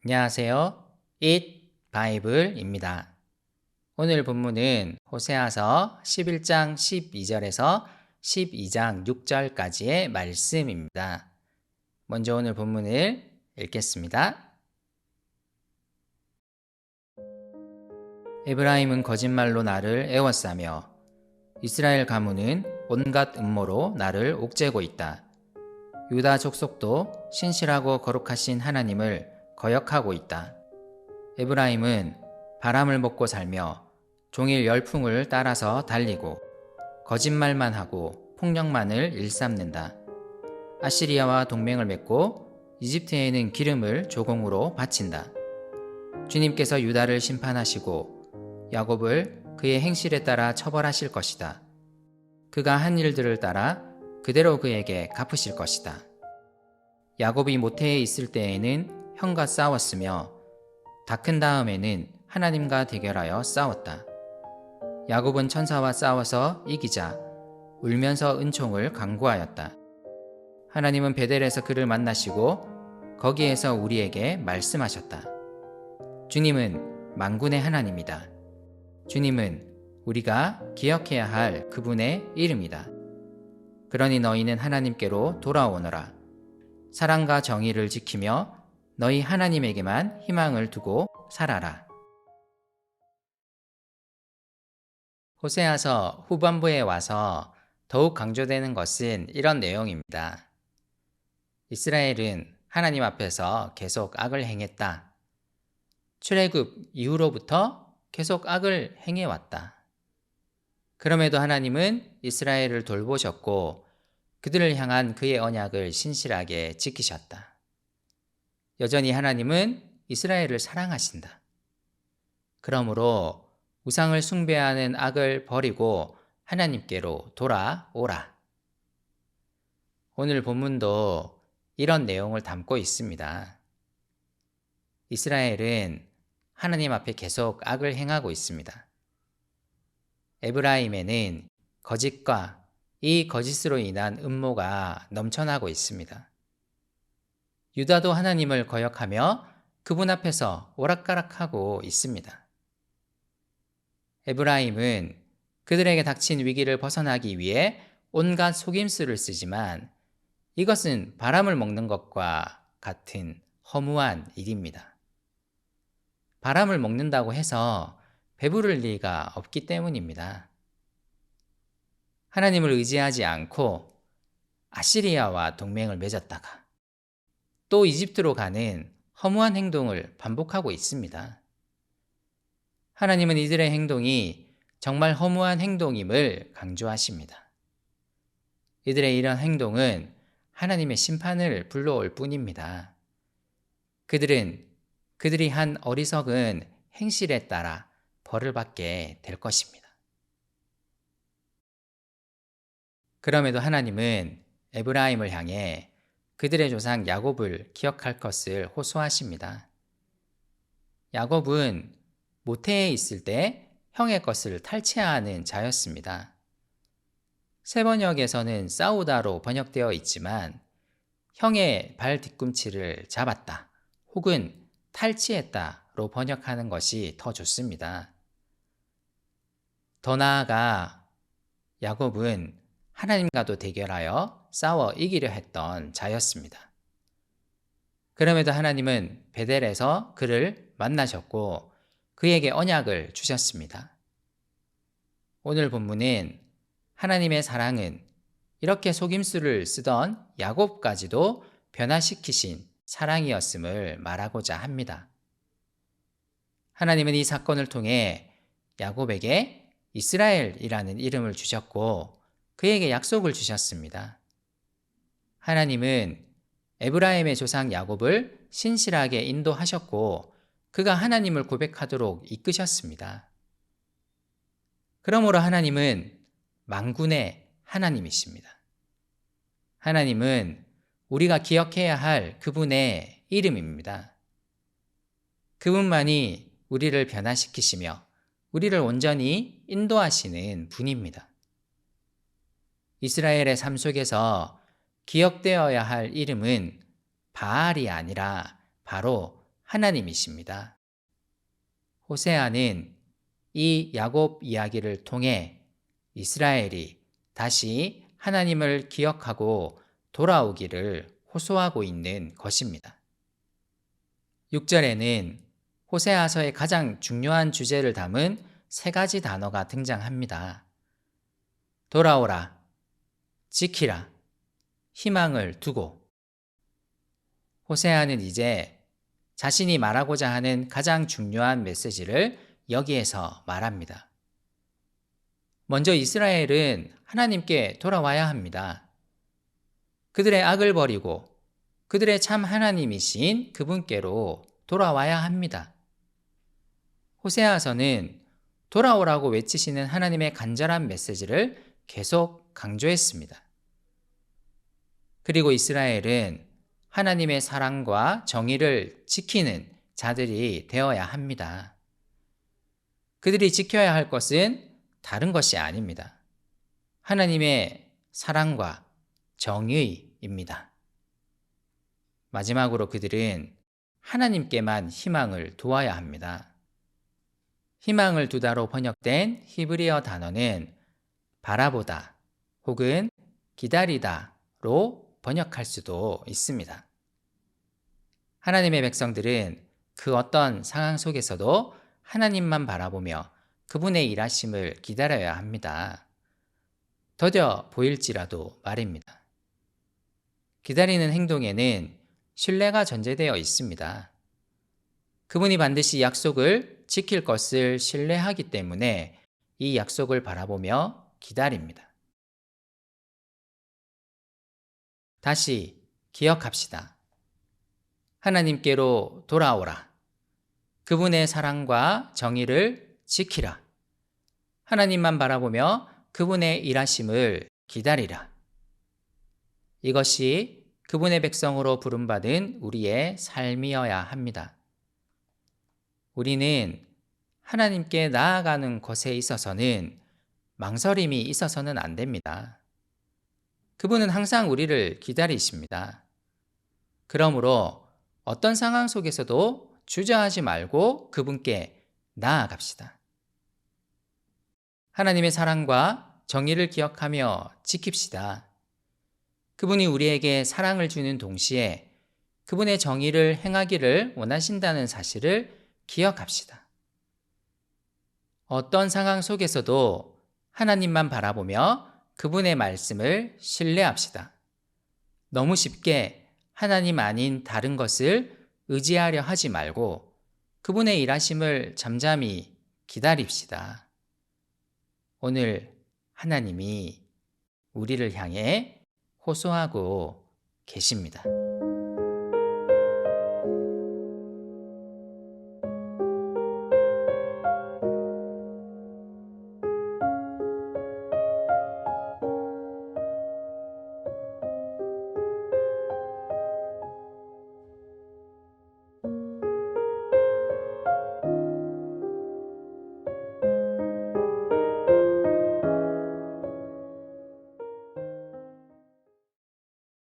안녕하세요. Eat 바이블입니다. 오늘 본문은 호세아서 11장 12절에서 12장 6절까지의 말씀입니다. 먼저 오늘 본문을 읽겠습니다. 에브라임은 거짓말로 나를 애워싸며 이스라엘 가문은 온갖 음모로 나를 옥죄고 있다. 유다 족속도 신실하고 거룩하신 하나님을 거역하고 있다. 에브라임은 바람을 먹고 살며 종일 열풍을 따라서 달리고 거짓말만 하고 폭력만을 일삼는다. 아시리아와 동맹을 맺고 이집트에는 기름을 조공으로 바친다. 주님께서 유다를 심판하시고 야곱을 그의 행실에 따라 처벌하실 것이다. 그가 한 일들을 따라 그대로 그에게 갚으실 것이다. 야곱이 모태에 있을 때에는 형과 싸웠으며 다 큰 다음에는 하나님과 대결하여 싸웠다. 야곱은 천사와 싸워서 이기자 울면서 은총을 간구하였다. 하나님은 베델에서 그를 만나시고 거기에서 우리에게 말씀하셨다. 주님은 만군의 하나님이다. 주님은 우리가 기억해야 할 그분의 이름이다. 그러니 너희는 하나님께로 돌아오너라. 사랑과 정의를 지키며 너희 하나님에게만 희망을 두고 살아라. 호세아서 후반부에 와서 더욱 강조되는 것은 이런 내용입니다. 이스라엘은 하나님 앞에서 계속 악을 행했다. 출애굽 이후로부터 계속 악을 행해왔다. 그럼에도 하나님은 이스라엘을 돌보셨고 그들을 향한 그의 언약을 신실하게 지키셨다. 여전히 하나님은 이스라엘을 사랑하신다. 그러므로 우상을 숭배하는 악을 버리고 하나님께로 돌아오라. 오늘 본문도 이런 내용을 담고 있습니다. 이스라엘은 하나님 앞에 계속 악을 행하고 있습니다. 에브라임에는 거짓과 이 거짓으로 인한 음모가 넘쳐나고 있습니다. 유다도 하나님을 거역하며 그분 앞에서 오락가락하고 있습니다. 에브라임은 그들에게 닥친 위기를 벗어나기 위해 온갖 속임수를 쓰지만 이것은 바람을 먹는 것과 같은 허무한 일입니다. 바람을 먹는다고 해서 배부를 리가 없기 때문입니다. 하나님을 의지하지 않고 아시리아와 동맹을 맺었다가 또 이집트로 가는 허무한 행동을 반복하고 있습니다. 하나님은 이들의 행동이 정말 허무한 행동임을 강조하십니다. 이들의 이런 행동은 하나님의 심판을 불러올 뿐입니다. 그들이 한 어리석은 행실에 따라 벌을 받게 될 것입니다. 그럼에도 하나님은 에브라임을 향해 그들의 조상 야곱을 기억할 것을 호소하십니다. 야곱은 모태에 있을 때 형의 것을 탈취하는 자였습니다. 새 번역에서는 싸우다로 번역되어 있지만 형의 발 뒤꿈치를 잡았다 혹은 탈취했다로 번역하는 것이 더 좋습니다. 더 나아가 야곱은 하나님과도 대결하여 싸워 이기려 했던 자였습니다. 그럼에도 하나님은 베델에서 그를 만나셨고 그에게 언약을 주셨습니다. 오늘 본문은 하나님의 사랑은 이렇게 속임수를 쓰던 야곱까지도 변화시키신 사랑이었음을 말하고자 합니다. 하나님은 이 사건을 통해 야곱에게 이스라엘이라는 이름을 주셨고 그에게 약속을 주셨습니다. 하나님은 에브라임의 조상 야곱을 신실하게 인도하셨고 그가 하나님을 고백하도록 이끄셨습니다. 그러므로 하나님은 만군의 하나님이십니다. 하나님은 우리가 기억해야 할 그분의 이름입니다. 그분만이 우리를 변화시키시며 우리를 온전히 인도하시는 분입니다. 이스라엘의 삶 속에서 기억되어야 할 이름은 바알이 아니라 바로 하나님이십니다. 호세아는 이 야곱 이야기를 통해 이스라엘이 다시 하나님을 기억하고 돌아오기를 호소하고 있는 것입니다. 6절에는 호세아서의 가장 중요한 주제를 담은 세 가지 단어가 등장합니다. 돌아오라, 지키라, 희망을 두고. 호세아는 이제 자신이 말하고자 하는 가장 중요한 메시지를 여기에서 말합니다. 먼저 이스라엘은 하나님께 돌아와야 합니다. 그들의 악을 버리고 그들의 참 하나님이신 그분께로 돌아와야 합니다. 호세아서는 돌아오라고 외치시는 하나님의 간절한 메시지를 계속 강조했습니다. 그리고 이스라엘은 하나님의 사랑과 정의를 지키는 자들이 되어야 합니다. 그들이 지켜야 할 것은 다른 것이 아닙니다. 하나님의 사랑과 정의입니다. 마지막으로 그들은 하나님께만 희망을 두어야 합니다. 희망을 두다로 번역된 히브리어 단어는 바라보다 혹은 기다리다로 번역할 수도 있습니다. 하나님의 백성들은 그 어떤 상황 속에서도 하나님만 바라보며 그분의 일하심을 기다려야 합니다. 더뎌 보일지라도 말입니다. 기다리는 행동에는 신뢰가 전제되어 있습니다. 그분이 반드시 약속을 지킬 것을 신뢰하기 때문에 이 약속을 바라보며 기다립니다. 다시 기억합시다. 하나님께로 돌아오라. 그분의 사랑과 정의를 지키라. 하나님만 바라보며 그분의 일하심을 기다리라. 이것이 그분의 백성으로 부름받은 우리의 삶이어야 합니다. 우리는 하나님께 나아가는 것에 있어서는 망설임이 있어서는 안 됩니다. 그분은 항상 우리를 기다리십니다. 그러므로 어떤 상황 속에서도 주저하지 말고 그분께 나아갑시다. 하나님의 사랑과 정의를 기억하며 지킵시다. 그분이 우리에게 사랑을 주는 동시에 그분의 정의를 행하기를 원하신다는 사실을 기억합시다. 어떤 상황 속에서도 하나님만 바라보며 그분의 말씀을 신뢰합시다. 너무 쉽게 하나님 아닌 다른 것을 의지하려 하지 말고 그분의 일하심을 잠잠히 기다립시다. 오늘 하나님이 우리를 향해 호소하고 계십니다.